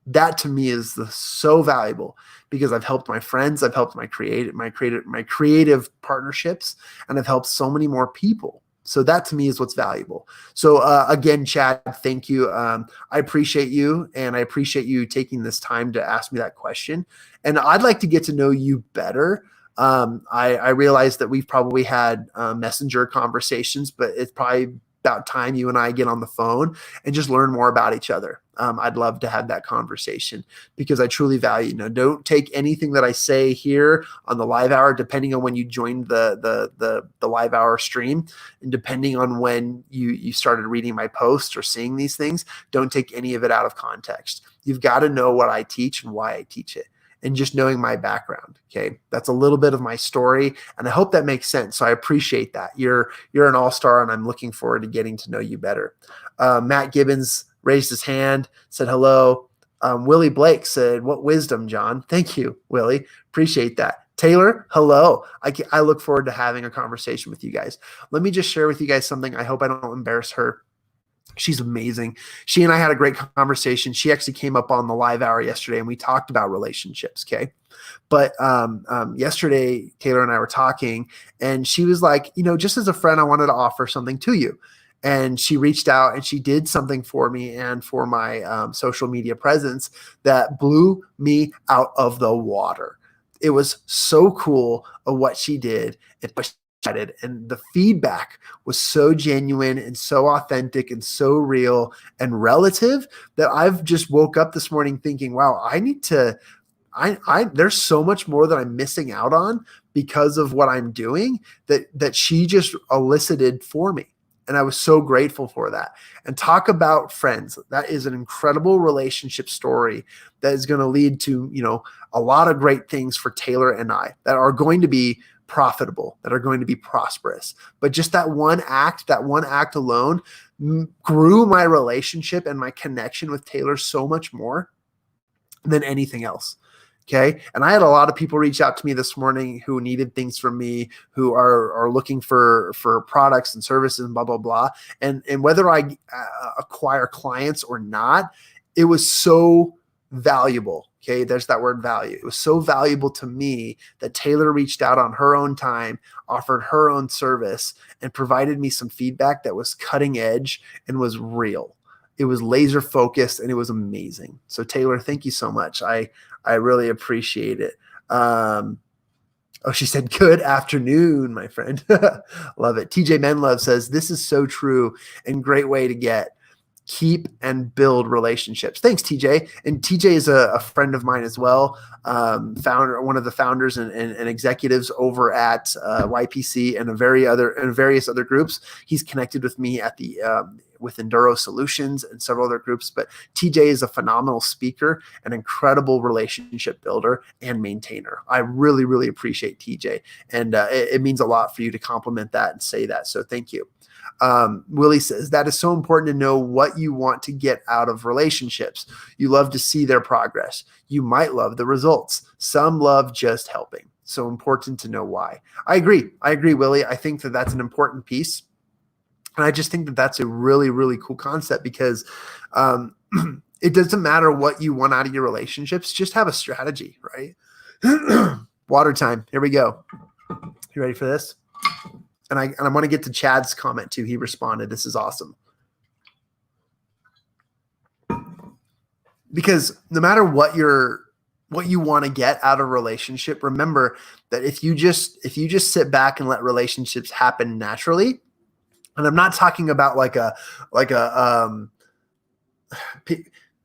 That to me is so valuable because I've helped my friends, I've helped my creative partnerships, and I've helped so many more people. So that to me is what's valuable. So again, Chad, thank you. I appreciate you, and I appreciate you taking this time to ask me that question. And I'd like to get to know you better. I realize that we've probably had messenger conversations, but it's probably about time you and I get on the phone and just learn more about each other. I'd love to have that conversation because I truly value, don't take anything that I say here on the live hour, depending on when you joined the live hour stream and depending on when you started reading my posts or seeing these things, don't take any of it out of context. You've got to know what I teach and why I teach it. And just knowing my background. Okay. That's a little bit of my story. And I hope that makes sense. So I appreciate that. You're an all-star and I'm looking forward to getting to know you better. Matt Gibbons raised his hand, said hello. Willie Blake said, what wisdom, John? Thank you, Willie. Appreciate that. Taylor, hello. I look forward to having a conversation with you guys. Let me just share with you guys something. I hope I don't embarrass her. She's amazing. She and I had a great conversation. She actually came up on the live hour yesterday and we talked about relationships. Okay. But yesterday, Taylor and I were talking, and she was like, just as a friend, I wanted to offer something to you. And she reached out and she did something for me and for my social media presence that blew me out of the water. It was so cool of what she did and what she did. And the feedback was so genuine and so authentic and so real and relative that I've just woke up this morning thinking, wow, I need to there's so much more that I'm missing out on because of what I'm doing that she just elicited for me. And I was so grateful for that. And talk about friends. That is an incredible relationship story that is going to lead to, a lot of great things for Taylor and I that are going to be profitable, that are going to be prosperous. But just that one act alone grew my relationship and my connection with Taylor so much more than anything else. Okay. And I had a lot of people reach out to me this morning who needed things from me, who are looking for products and services and blah, blah, blah. And whether I acquire clients or not, it was so valuable. Okay. There's that word value. It was so valuable to me that Taylor reached out on her own time, offered her own service, and provided me some feedback that was cutting edge and was real. It was laser focused and it was amazing. So Taylor, thank you so much. I really appreciate it. She said, good afternoon, my friend. Love it. TJ Menlove says, this is so true and great way to keep and build relationships. Thanks, TJ. And TJ is a friend of mine as well. One of the founders and executives over at YPC and various other groups. He's connected with me at with Enduro Solutions and several other groups. But TJ is a phenomenal speaker, an incredible relationship builder and maintainer. I really, really appreciate TJ. And it means a lot for you to compliment that and say that. So thank you. Willie says, that is so important to know what you want to get out of relationships. You love to see their progress. You might love the results. Some love just helping. So important to know why. I agree, Willie. I think that that's an important piece. And I just think that that's a really, really cool concept because it doesn't matter what you want out of your relationships. Just have a strategy, right? Water time. Here we go. You ready for this? And I want to get to Chad's comment too. He responded. This is awesome. Because no matter what you want to get out of a relationship, remember that if you just sit back and let relationships happen naturally, and I'm not talking about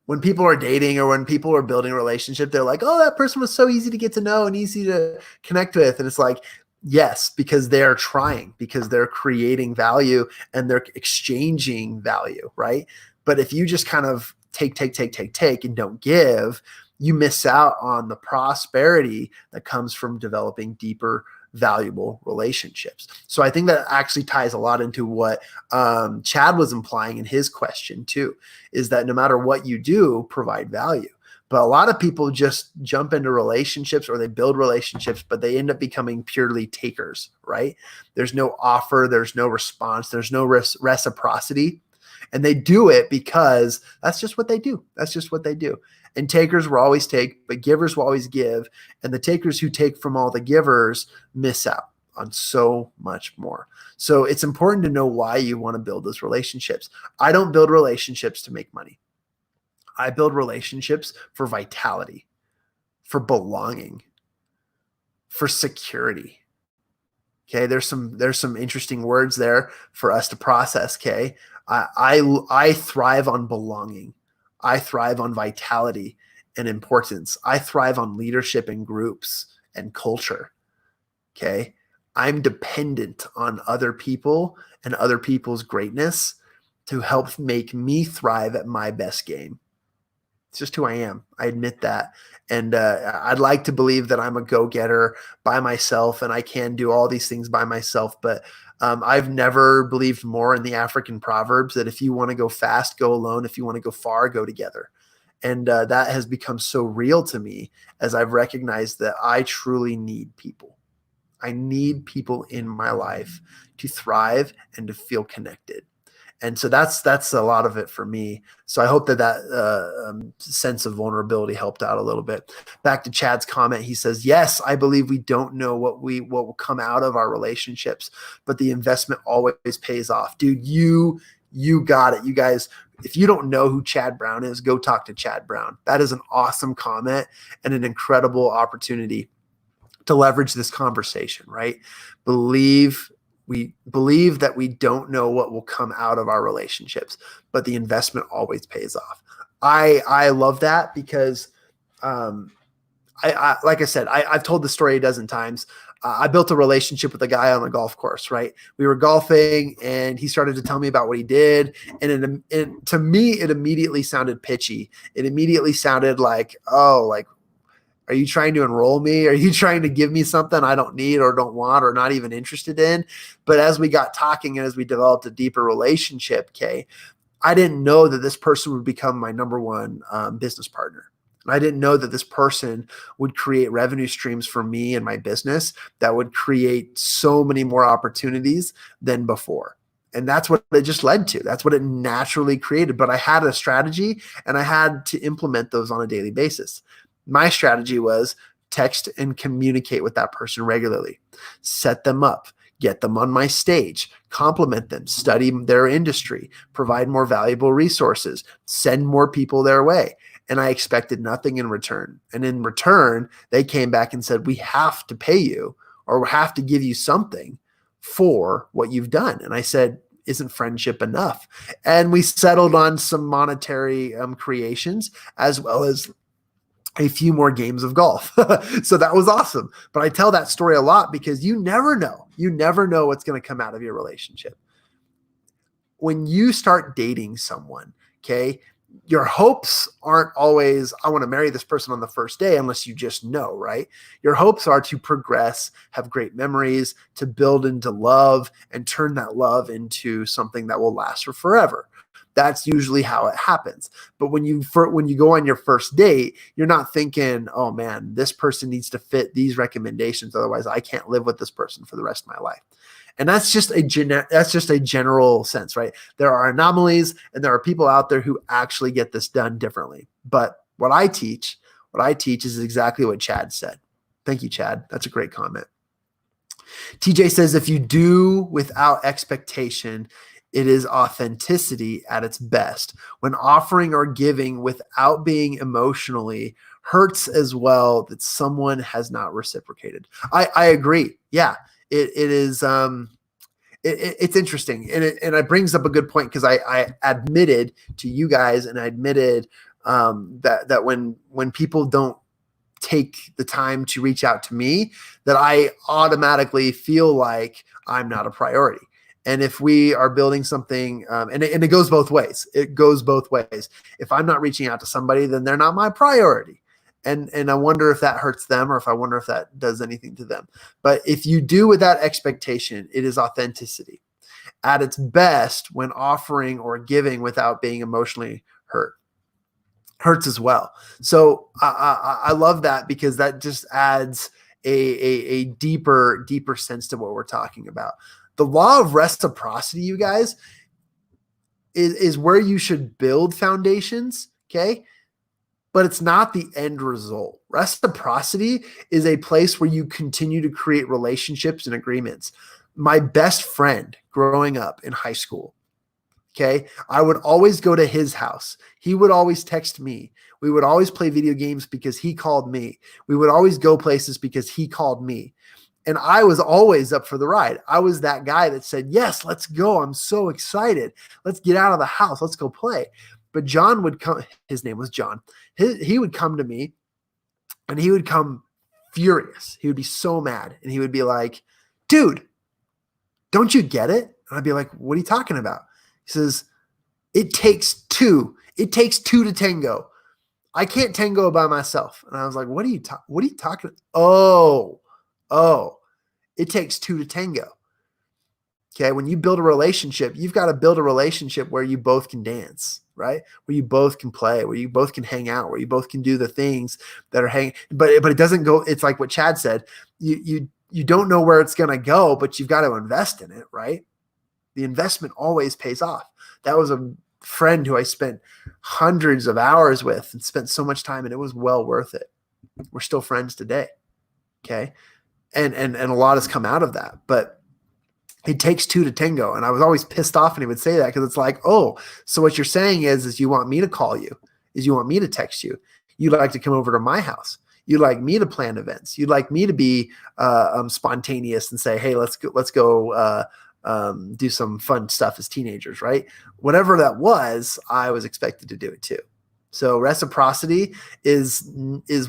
when people are dating or when people are building a relationship, they're like, oh, that person was so easy to get to know and easy to connect with. And it's like, yes, because they're trying, because they're creating value and they're exchanging value, right? But if you just kind of take and don't give, you miss out on the prosperity that comes from developing deeper, valuable relationships. So I think that actually ties a lot into what Chad was implying in his question too, is that no matter what you do, provide value. But a lot of people just jump into relationships or they build relationships, but they end up becoming purely takers, right? There's no offer, there's no response, there's no reciprocity. And they do it because that's just what they do. That's just what they do. And takers will always take, but givers will always give. And the takers who take from all the givers miss out on so much more. So it's important to know why you want to build those relationships. I don't build relationships to make money. I build relationships for vitality, for belonging, for security. Okay, there's some interesting words there for us to process. Okay, I thrive on belonging. I thrive on vitality and importance. I thrive on leadership in groups and culture. Okay, I'm dependent on other people and other people's greatness to help make me thrive at my best game. It's just who I am. I admit that. And I'd like to believe that I'm a go-getter by myself and I can do all these things by myself. But I've never believed more in the African proverbs that if you want to go fast, go alone. If you want to go far, go together. And that has become so real to me as I've recognized that I truly need people. I need people in my life to thrive and to feel connected. And so that's a lot of it for me. So I hope that sense of vulnerability helped out a little bit. Back to Chad's comment, he says, yes, I believe we don't know what will come out of our relationships, but the investment always pays off. Dude, you got it. You guys, if you don't know who Chad Brown is, go talk to Chad Brown. That is an awesome comment and an incredible opportunity to leverage this conversation, right? We believe that we don't know what will come out of our relationships, but the investment always pays off. I love that because I like I said, I've told the story a dozen times. I built a relationship with a guy on a golf course, right? We were golfing and he started to tell me about what he did. And to me, it immediately sounded pitchy. It immediately sounded like, oh, like, are you trying to enroll me? Are you trying to give me something I don't need or don't want or not even interested in? But as we got talking and as we developed a deeper relationship, Kay, I didn't know that this person would become my number one business partner. I didn't know that this person would create revenue streams for me and my business that would create so many more opportunities than before. And that's what it just led to. That's what it naturally created. But I had a strategy and I had to implement those on a daily basis. My strategy was text and communicate with that person regularly, set them up, get them on my stage, compliment them, study their industry, provide more valuable resources, send more people their way. And I expected nothing in return. And in return, they came back and said, we have to pay you or we have to give you something for what you've done. And I said, isn't friendship enough? And we settled on some monetary creations as well as a few more games of golf. So that was awesome. But I tell that story a lot because you never know. You never know what's going to come out of your relationship. When you start dating someone, okay, your hopes aren't always, I want to marry this person on the first day, unless you just know, right? Your hopes are to progress, have great memories, to build into love and turn that love into something that will last for forever. That's usually how it happens. But when you go on your first date, you're not thinking, oh man, this person needs to fit these recommendations. Otherwise I can't live with this person for the rest of my life. And that's just a general sense, right? There are anomalies and there are people out there who actually get this done differently. But what I teach is exactly what Chad said. Thank you, Chad. That's a great comment. TJ says, if you do without expectation, it is authenticity at its best. When offering or giving without being emotionally hurts as well that someone has not reciprocated. I agree. Yeah, it is. It's interesting, and it brings up a good point because I admitted to you guys, and I admitted that when people don't take the time to reach out to me, that I automatically feel like I'm not a priority. And if we are building something, and it goes both ways. It goes both ways. If I'm not reaching out to somebody, then they're not my priority. And I wonder if that hurts them or if I wonder if that does anything to them. But if you do with that expectation, it is authenticity at its best when offering or giving without being emotionally hurts as well. So I love that because that just adds a deeper sense to what we're talking about. The law of reciprocity, you guys, is where you should build foundations, okay? But it's not the end result. Reciprocity is a place where you continue to create relationships and agreements. My best friend growing up in high school, okay, I would always go to his house. He would always text me. We would always play video games because he called me. We would always go places because he called me. And I was always up for the ride. I was that guy that said, yes, let's go. I'm so excited. Let's get out of the house. Let's go play. But John would come. His name was John. He would come to me and he would come furious. He would be so mad. And he would be like, dude, don't you get it? And I'd be like, what are you talking about? He says, it takes two. It takes two to tango. I can't tango by myself. And I was like, what are you talking about? Oh, it takes two to tango. Okay. When you build a relationship, you've got to build a relationship where you both can dance, right? Where you both can play, where you both can hang out, where you both can do the things that are hanging, but it doesn't go. It's like what Chad said, you don't know where it's going to go, but you've got to invest in it, right? The investment always pays off. That was a friend who I spent hundreds of hours with and spent so much time, and it was well worth it. We're still friends today. Okay. And a lot has come out of that, but it takes two to tango. And I was always pissed off when he would say that, because it's like, oh, so what you're saying is you want me to call you, is you want me to text you. You'd like to come over to my house. You'd like me to plan events. You'd like me to be spontaneous and say, hey, let's go do some fun stuff as teenagers, right? Whatever that was, I was expected to do it too. So reciprocity is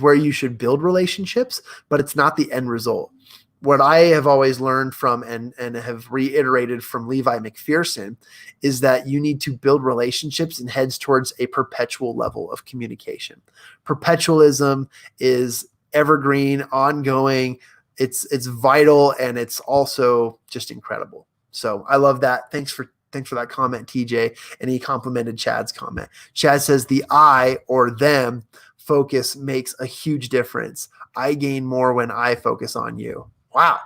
where you should build relationships, but it's not the end result. What I have always learned from and have reiterated from Levi McPherson is that you need to build relationships and heads towards a perpetual level of communication. Perpetualism is evergreen, ongoing. It's vital, and it's also just incredible. So I love that. Thanks for that comment, TJ. And he complimented Chad's comment. Chad says the I or them focus makes a huge difference. I gain more when I focus on you. Wow.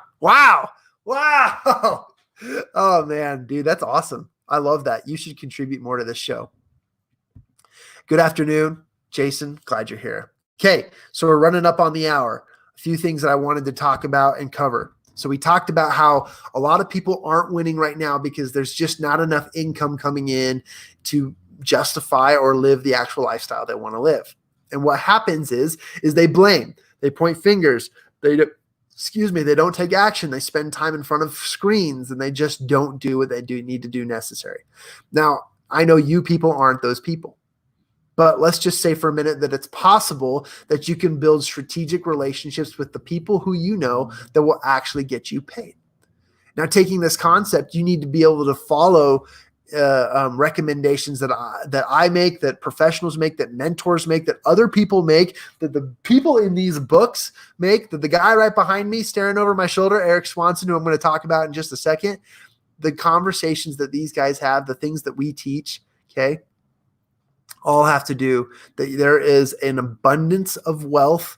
Oh man, dude, that's awesome. I love that. You should contribute more to this show. Good afternoon, Jason. Glad you're here. Okay. So we're running up on the hour. A few things that I wanted to talk about and cover. So we talked about how a lot of people aren't winning right now because there's just not enough income coming in to justify or live the actual lifestyle they want to live. And what happens is they blame, they point fingers, they don't take action. They spend time in front of screens, and they just don't do what they need to do necessary. Now, I know you people aren't those people, but let's just say for a minute that it's possible that you can build strategic relationships with the people who you know that will actually get you paid. Now, taking this concept, you need to be able to follow recommendations that I make, that professionals make, that mentors make, that other people make, that the people in these books make, that the guy right behind me staring over my shoulder, Eric Swanson, who I'm going to talk about in just a second, the conversations that these guys have, the things that we teach, okay, all have to do that there is an abundance of wealth,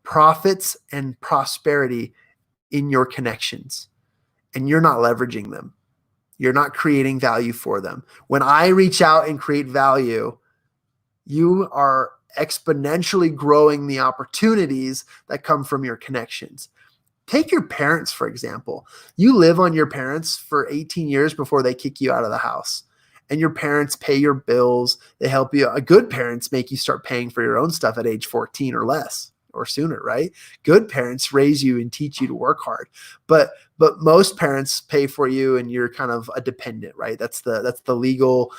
profits, and prosperity in your connections, and you're not leveraging them. You're not creating value for them. When I reach out and create value, you are exponentially growing the opportunities that come from your connections. Take your parents, for example. You live on your parents for 18 years before they kick you out of the house. And your parents pay your bills. They help you. Good parents make you start paying for your own stuff at age 14 or less or sooner, right? Good parents raise you and teach you to work hard. But most parents pay for you, and you're kind of a dependent, right? That's the legal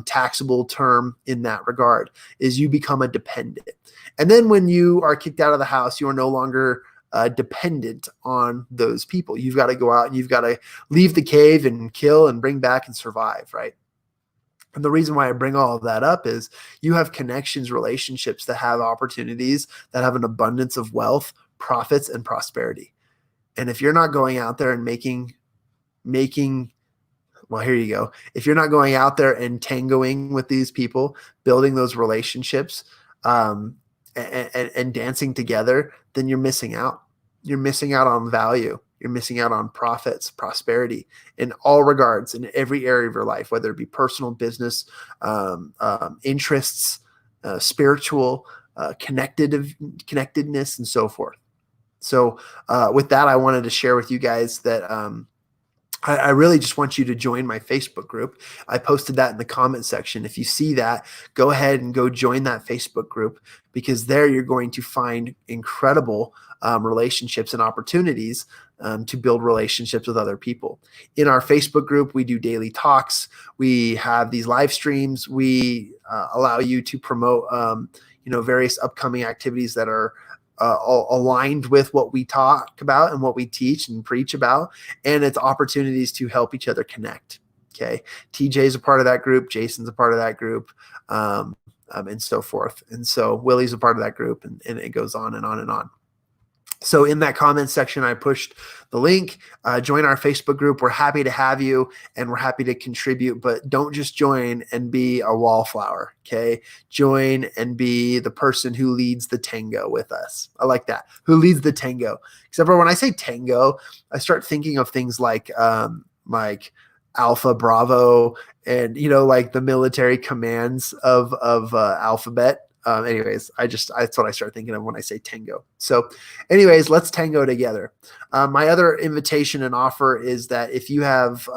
taxable term in that regard, is you become a dependent. And then when you are kicked out of the house, you are no longer dependent on those people. You've got to go out and you've got to leave the cave and kill and bring back and survive, right? And the reason why I bring all of that up is you have connections, relationships that have opportunities, that have an abundance of wealth, profits, and prosperity. And if you're not going out there and making, well, here you go. If you're not going out there and tangoing with these people, building those relationships, and dancing together, then you're missing out. You're missing out on value. You're missing out on profits, prosperity in all regards, in every area of your life, whether it be personal, business, interests, spiritual, connectedness, and so forth. So with that, I wanted to share with you guys that I really just want you to join my Facebook group. I posted that in the comment section. If you see that, go ahead and go join that Facebook group, because there you're going to find incredible relationships and opportunities to build relationships with other people. In our Facebook group, we do daily talks. We have these live streams. We allow you to promote various upcoming activities that are aligned with what we talk about and what we teach and preach about. And it's opportunities to help each other connect. Okay. TJ's a part of that group. Jason's a part of that group, and so forth. And so Willie's a part of that group, and it goes on and on and on. So in that comment section, I pushed the link, join our Facebook group. We're happy to have you, and we're happy to contribute, but don't just join and be a wallflower. Okay. Join and be the person who leads the tango with us. I like that. Who leads the tango? Except for when I say tango, I start thinking of things like Alpha, Bravo, and like the military commands of alphabet. Anyways, that's what I start thinking of when I say tango. So anyways, let's tango together. My other invitation and offer is that if you have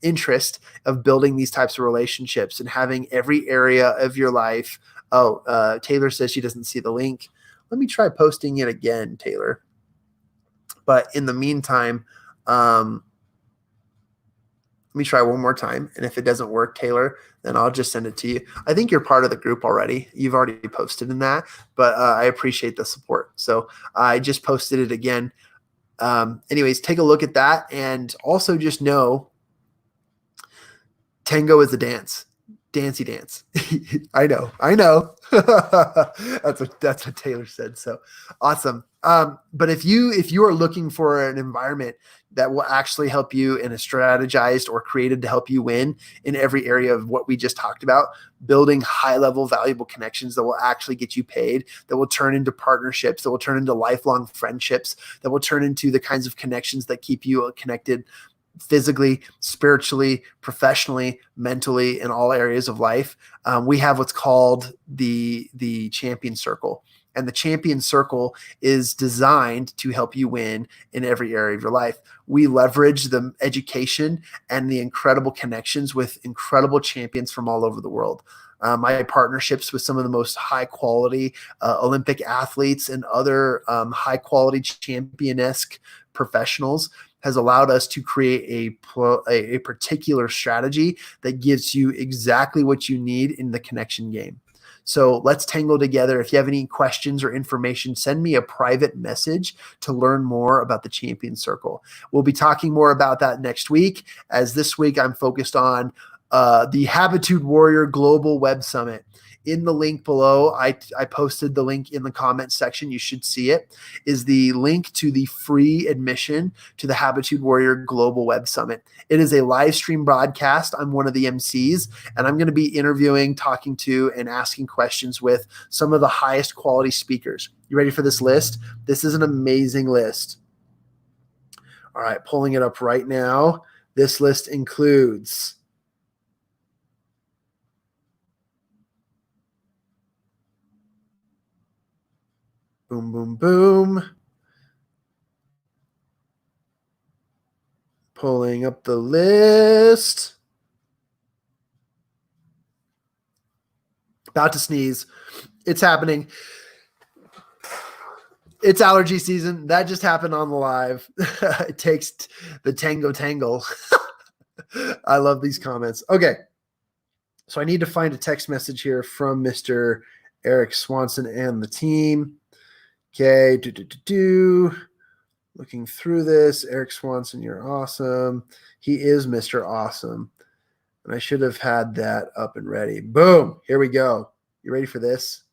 interest of building these types of relationships and having every area of your life. Taylor says she doesn't see the link. Let me try posting it again, Taylor. But in the meantime, let me try one more time. And if it doesn't work, Taylor, then I'll just send it to you. I think you're part of the group already. You've already posted in that, but I appreciate the support. So I just posted it again. Anyways, take a look at that. And also just know tango is a dance. Dancy dance. I know. That's what Taylor said. So awesome. But if you are looking for an environment that will actually help you and is strategized or created to help you win in every area of what we just talked about, building high level valuable connections that will actually get you paid, that will turn into partnerships, that will turn into lifelong friendships, that will turn into the kinds of connections that keep you connected physically, spiritually, professionally, mentally, in all areas of life. We have what's called the champion circle. And the champion circle is designed to help you win in every area of your life. We leverage the education and the incredible connections with incredible champions from all over the world. My partnerships with some of the most high quality Olympic athletes and other high quality champion-esque professionals has allowed us to create a particular strategy that gives you exactly what you need in the connection game. So let's tangle together. If you have any questions or information, send me a private message to learn more about the Champion Circle. We'll be talking more about that next week, as this week I'm focused on the Habitude Warrior Global Web Summit. In the link below, I posted the link in the comments section. You should see it. Is the link to the free admission to the Habitude Warrior Global Web Summit. It is a live stream broadcast. I'm one of the MCs, and I'm going to be interviewing, talking to, and asking questions with some of the highest quality speakers. You ready for this list? This is an amazing list. All right, pulling it up right now. This list includes boom, boom, boom. Pulling up the list. About to sneeze. It's happening. It's allergy season. That just happened on the live. It takes the tangle. I love these comments. Okay. So I need to find a text message here from Mr. Eric Swanson and the team. Okay. Looking through this. Eric Swanson, you're awesome. He is Mr. Awesome. And I should have had that up and ready. Boom. Here we go. You ready for this?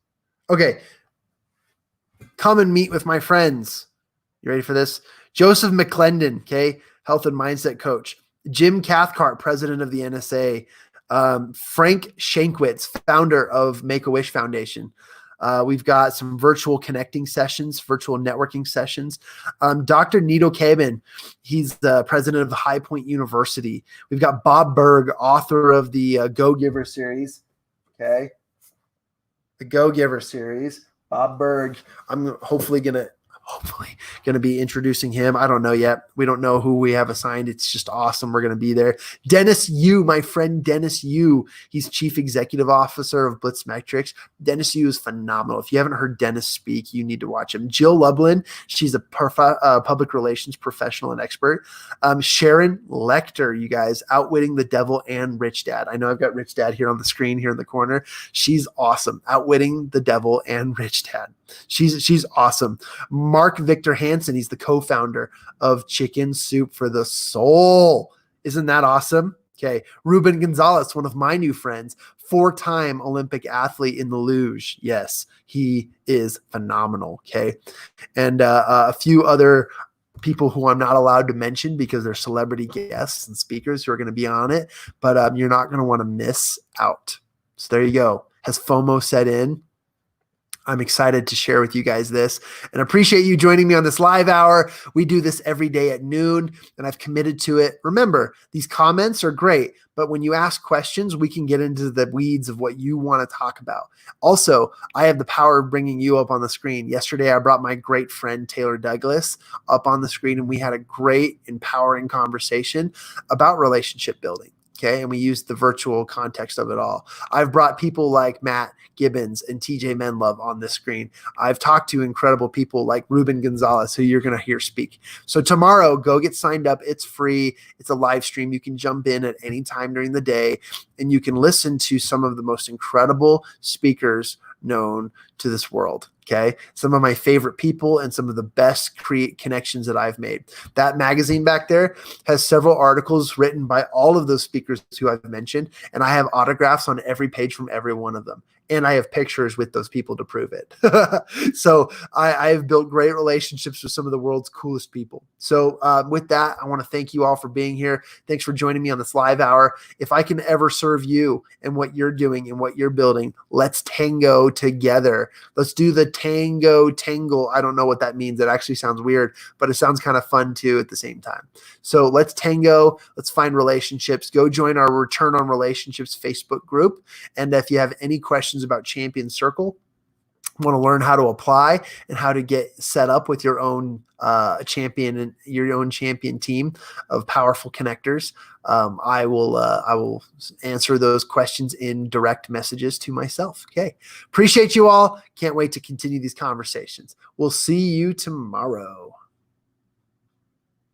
Okay. Come and meet with my friends. You ready for this? Joseph McClendon, okay, health and mindset coach. Jim Cathcart, president of the NSA. Frank Shankwitz, founder of Make-A-Wish Foundation. We've got some virtual connecting sessions, virtual networking sessions. Dr. Nito Kamen, he's the president of the High Point University. We've got Bob Berg, author of the Go Giver series. Okay. The Go Giver series. Bob Berg. I'm hopefully going to be introducing him. I don't know yet. We don't know who we have assigned. It's just awesome. We're going to be there. Dennis Yu, my friend Dennis Yu. He's chief executive officer of Blitz Metrics. Dennis Yu is phenomenal. If you haven't heard Dennis speak, you need to watch him. Jill Lublin, she's a public relations professional and expert. Sharon Lecter, you guys, Outwitting the Devil and Rich Dad. I know I've got Rich Dad here on the screen here in the corner. She's awesome. Outwitting the Devil and Rich Dad. She's awesome. Mark Victor Hansen, he's the co-founder of Chicken Soup for the Soul. Isn't that awesome? Okay. Ruben Gonzalez, one of my new friends, 4-time Olympic athlete in the luge. Yes, he is phenomenal. Okay. And a few other people who I'm not allowed to mention because they're celebrity guests and speakers who are going to be on it, but you're not going to want to miss out. So there you go. Has FOMO set in? I'm excited to share with you guys this and appreciate you joining me on this live hour. We do this every day at noon, and I've committed to it. Remember, these comments are great, but when you ask questions, we can get into the weeds of what you want to talk about. Also, I have the power of bringing you up on the screen. Yesterday, I brought my great friend, Taylor Douglas, up on the screen, and we had a great, empowering conversation about relationship building. Okay. And we used the virtual context of it all. I've brought people like Matt Gibbons and TJ Menlove on this screen. I've talked to incredible people like Ruben Gonzalez, who you're going to hear speak. So tomorrow, go get signed up. It's free. It's a live stream. You can jump in at any time during the day, and you can listen to some of the most incredible speakers known to this world. Okay. Some of my favorite people and some of the best connections that I've made. That magazine back there has several articles written by all of those speakers who I've mentioned. And I have autographs on every page from every one of them. And I have pictures with those people to prove it. So I've built great relationships with some of the world's coolest people. So with that, I want to thank you all for being here. Thanks for joining me on this live hour. If I can ever serve you and what you're doing and what you're building, let's tango together. Let's do the tangle. I don't know what that means. It actually sounds weird, but it sounds kind of fun too at the same time. So let's tango. Let's find relationships. Go join our Return on Relationships Facebook group. And if you have any questions about Champion Circle, want to learn how to apply and how to get set up with your own champion and your own champion team of powerful connectors, I will answer those questions in direct messages to myself. Okay. Appreciate you all. Can't wait to continue these conversations. We'll see you tomorrow.